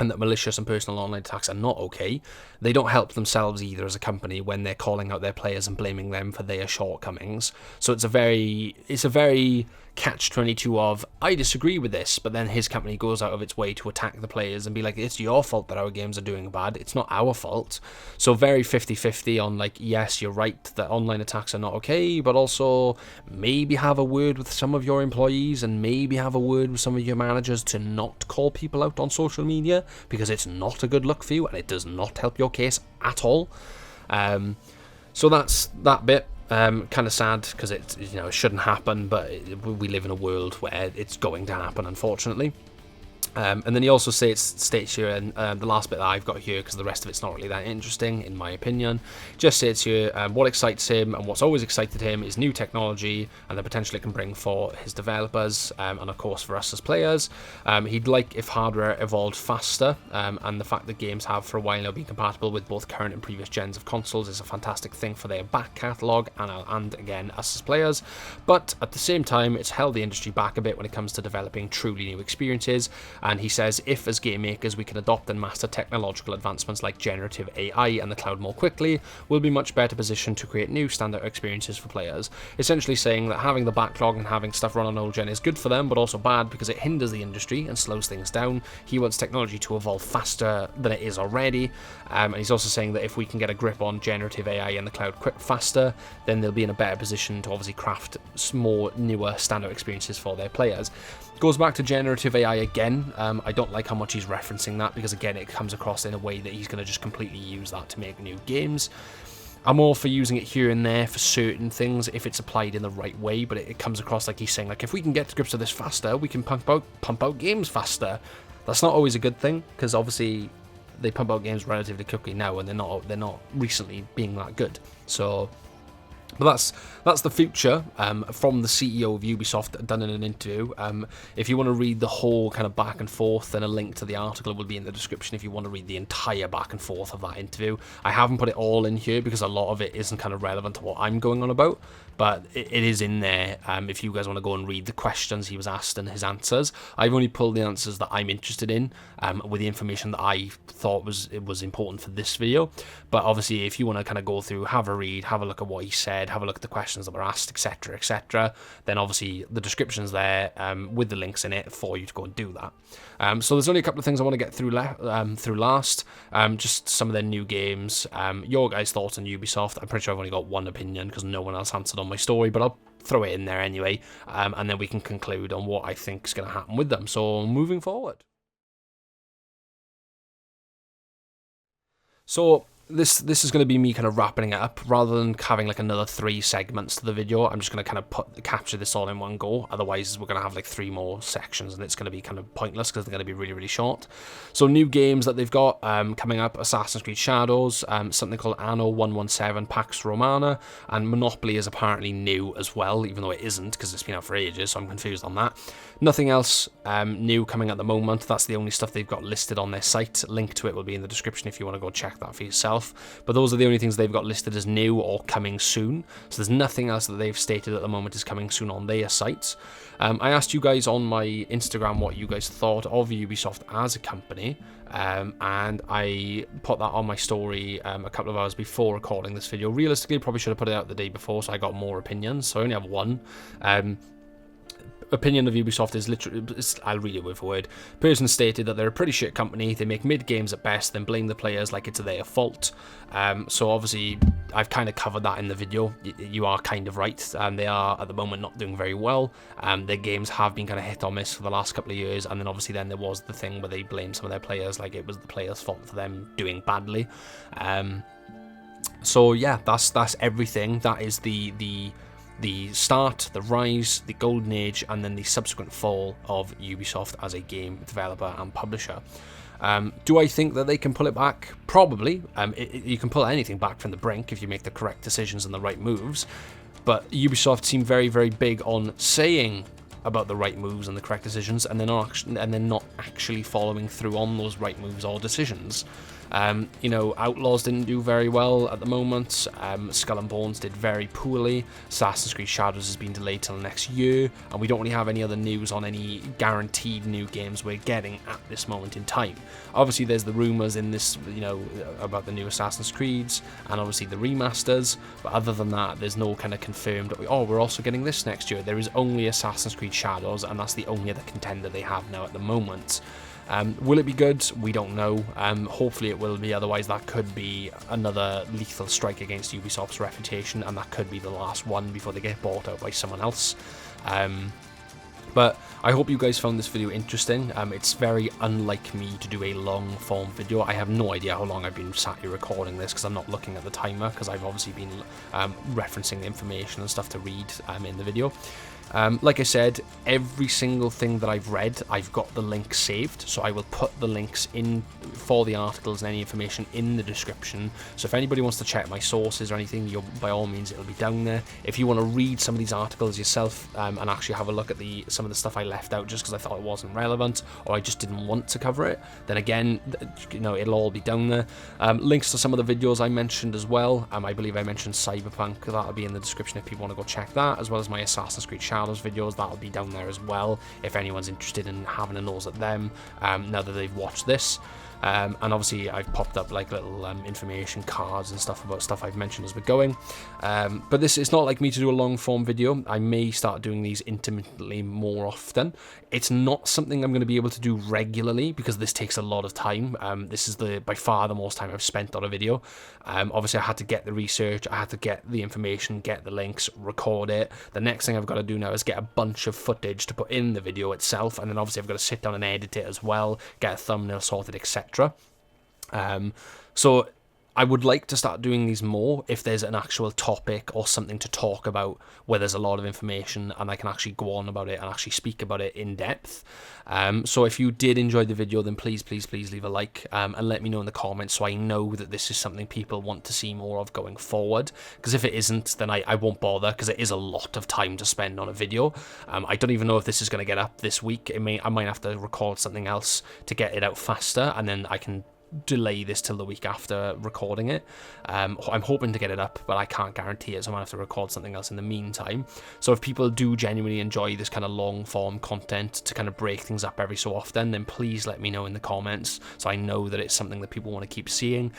and that malicious and personal online attacks are not okay, they don't help themselves either as a company when they're calling out their players and blaming them for their shortcomings. So it's a very catch-22 of, I disagree with this, but then his company goes out of its way to attack the players and be like, it's your fault that our games are doing bad, it's not our fault. So very 50-50 on like, yes, you're right that online attacks are not okay, but also maybe have a word with some of your employees and maybe have a word with some of your managers to not call people out on social media, because it's not a good look for you and it does not help your case at all. So that's that bit. Kind of sad because it shouldn't happen, but we live in a world where it's going to happen, unfortunately. And then he also states here, and the last bit that I've got here, because the rest of it's not really that interesting, in my opinion, just states here, what excites him and what's always excited him is new technology and the potential it can bring for his developers, and of course for us as players. He'd like if hardware evolved faster, and the fact that games have for a while now been compatible with both current and previous gens of consoles is a fantastic thing for their back catalogue and again, us as players. But at the same time, it's held the industry back a bit when it comes to developing truly new experiences. And he says, if as game makers we can adopt and master technological advancements like generative AI and the cloud more quickly, we'll be much better positioned to create new standout experiences for players. Essentially saying that having the backlog and having stuff run on old gen is good for them, but also bad because it hinders the industry and slows things down. He wants technology to evolve faster than it is already. And he's also saying that if we can get a grip on generative AI and the cloud faster, then they'll be in a better position to obviously craft more newer standout experiences for their players. Goes back to generative AI again. I don't like how much he's referencing that, because again it comes across in a way that he's going to just completely use that to make new games. I'm all for using it here and there for certain things if it's applied in the right way, but it comes across like he's saying, like, if we can get to grips with this faster, we can pump out games faster. That's not always a good thing, because obviously they pump out games relatively quickly now, and they're not recently being that good. So, but that's the future from the CEO of Ubisoft, done in an interview. If you want to read the whole kind of back and forth, then a link to the article will be in the description if you want to read the entire back and forth of that interview. I haven't put it all in here because a lot of it isn't kind of relevant to what I'm going on about, but it is in there if you guys want to go and read the questions he was asked and his answers. I've only pulled the answers that I'm interested in with the information that I thought was important for this video. But obviously, if you want to kind of go through, have a read, have a look at what he said, have a look at the questions that were asked, etc., etc., then obviously the description's there with the links in it for you to go and do that. So there's only a couple of things I want to get through last. Just some of their new games. Your guys' thoughts on Ubisoft. I'm pretty sure I've only got one opinion because no one else answered on my story, but I'll throw it in there anyway, and then we can conclude on what I think is going to happen with them. So moving forward. So this is going to be me kind of wrapping it up. Rather than having like another 3 segments to the video, I'm just going to kind of capture this all in one go. Otherwise, we're going to have like 3 more sections, and it's going to be kind of pointless because they're going to be really, really short. So new games that they've got coming up: Assassin's Creed Shadows, something called Anno 117 Pax Romana, and Monopoly is apparently new as well, even though it isn't because it's been out for ages, so I'm confused on that. Nothing else new coming at the moment. That's the only stuff they've got listed on their site. Link to it will be in the description if you want to go check that for yourself. But those are the only things they've got listed as new or coming soon. So there's nothing else that they've stated at the moment is coming soon on their sites. I asked you guys on my Instagram what you guys thought of Ubisoft as a company, and I put that on my story a couple of hours before recording this video. Realistically, probably should have put it out the day before, so I got more opinions. So I only have one. Opinion of Ubisoft is literally, I'll read it word for word. Person stated that they're a pretty shit company. They make mid games at best, then blame the players like it's their fault. So obviously, I've kind of covered that in the video. You are kind of right. They are at the moment not doing very well. Their games have been kind of hit or miss for the last couple of years, and then obviously then there was the thing where they blamed some of their players like it was the players' fault for them doing badly. So yeah, that's everything. That is the start, the rise, the golden age, and then the subsequent fall of Ubisoft as a game developer and publisher. Do I think that they can pull it back? Probably. You can pull anything back from the brink if you make the correct decisions and the right moves. But Ubisoft seem very, very big on saying about the right moves and the correct decisions, and they're not actually following through on those right moves or decisions. You know, Outlaws didn't do very well at the moment. Skull and Bones did very poorly. Assassin's Creed Shadows has been delayed till next year, and we don't really have any other news on any guaranteed new games we're getting at this moment in time. Obviously, there's the rumours in this, you know, about the new Assassin's Creeds, and obviously the remasters, but other than that, there's no kind of confirmed, we're also getting this next year. There is only Assassin's Creed Shadows, and that's the only other contender they have now at the moment. Will it be good? We don't know. Hopefully it will be, otherwise that could be another lethal strike against Ubisoft's reputation, and that could be the last one before they get bought out by someone else. But I hope you guys found this video interesting. It's very unlike me to do a long form video. I have no idea how long I've been sat here recording this because I'm not looking at the timer, because I've obviously been referencing the information and stuff to read in the video. Like I said, every single thing that I've read, I've got the links saved, so I will put the links in for the articles and any information in the description. So if anybody wants to check my sources or anything, by all means, it'll be down there. If you want to read some of these articles yourself and actually have a look at some of the stuff I left out just because I thought it wasn't relevant or I just didn't want to cover it, then again, you know, it'll all be down there. Links to some of the videos I mentioned as well. I believe I mentioned Cyberpunk, that'll be in the description if people want to go check that, as well as my Assassin's Creed Shadows videos. That'll be down there as well if anyone's interested in having a nose at them now that they've watched this. And obviously I've popped up like little information cards and stuff about stuff I've mentioned as we're going. But it's not like me to do a long form video. I may start doing these intermittently more often. It's not something I'm going to be able to do regularly because this takes a lot of time. This is by far the most time I've spent on a video. Obviously I had to get the research, I had to get the information, get the links, record it. The next thing I've got to do now is get a bunch of footage to put in the video itself, and then obviously I've got to sit down and edit it as well, get a thumbnail sorted, etc. So I would like to start doing these more if there's an actual topic or something to talk about where there's a lot of information and I can actually go on about it and actually speak about it in depth. So if you did enjoy the video, then please leave a like and let me know in the comments so I know that this is something people want to see more of going forward. Because if it isn't, then I won't bother, because it is a lot of time to spend on a video. I don't even know if this is going to get up this week. I might have to record something else to get it out faster, and then I can delay this till the week after recording it. I'm hoping to get it up, but I can't guarantee it, so I might have to record something else in the meantime. So if people do genuinely enjoy this kind of long form content to kind of break things up every so often, then please let me know in the comments so I know that it's something that people want to keep seeing.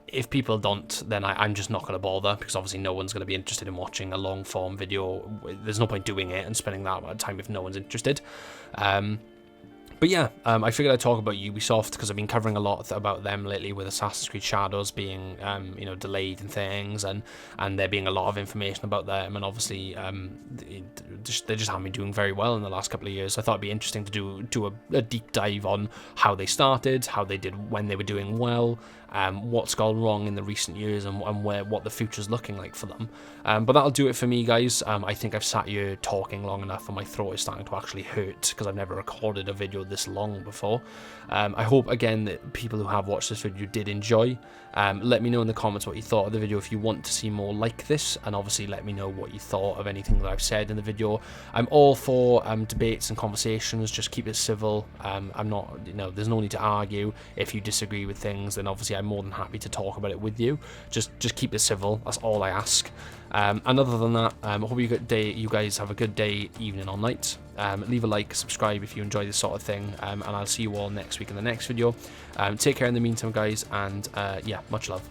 If people don't, then I'm just not going to bother, because obviously no one's going to be interested in watching a long form video. There's no point doing it and spending that amount of time if no one's interested. But yeah, I figured I'd talk about Ubisoft because I've been covering a lot about them lately, with Assassin's Creed Shadows being, you know, delayed and things, and there being a lot of information about them, and obviously they just haven't been doing very well in the last couple of years. So I thought it'd be interesting to do a deep dive on how they started, how they did when they were doing well, what's gone wrong in the recent years, and what the future's looking like for them. But that'll do it for me, guys. I think I've sat here talking long enough and my throat is starting to actually hurt because I've never recorded a video this long before. I hope again that people who have watched this video did enjoy. Let me know in the comments what you thought of the video if you want to see more like this, and obviously let me know what you thought of anything that I've said in the video. I'm all for debates and conversations. Just keep it civil. I'm not, you know, there's no need to argue. If you disagree with things, then obviously I'm more than happy to talk about it with you. Just keep it civil. That's all I ask. And other than that, I hope you guys have a good day, evening or night. Leave a like, subscribe if you enjoy this sort of thing, and I'll see you all next week in the next video. Take care in the meantime, guys, and yeah, much love.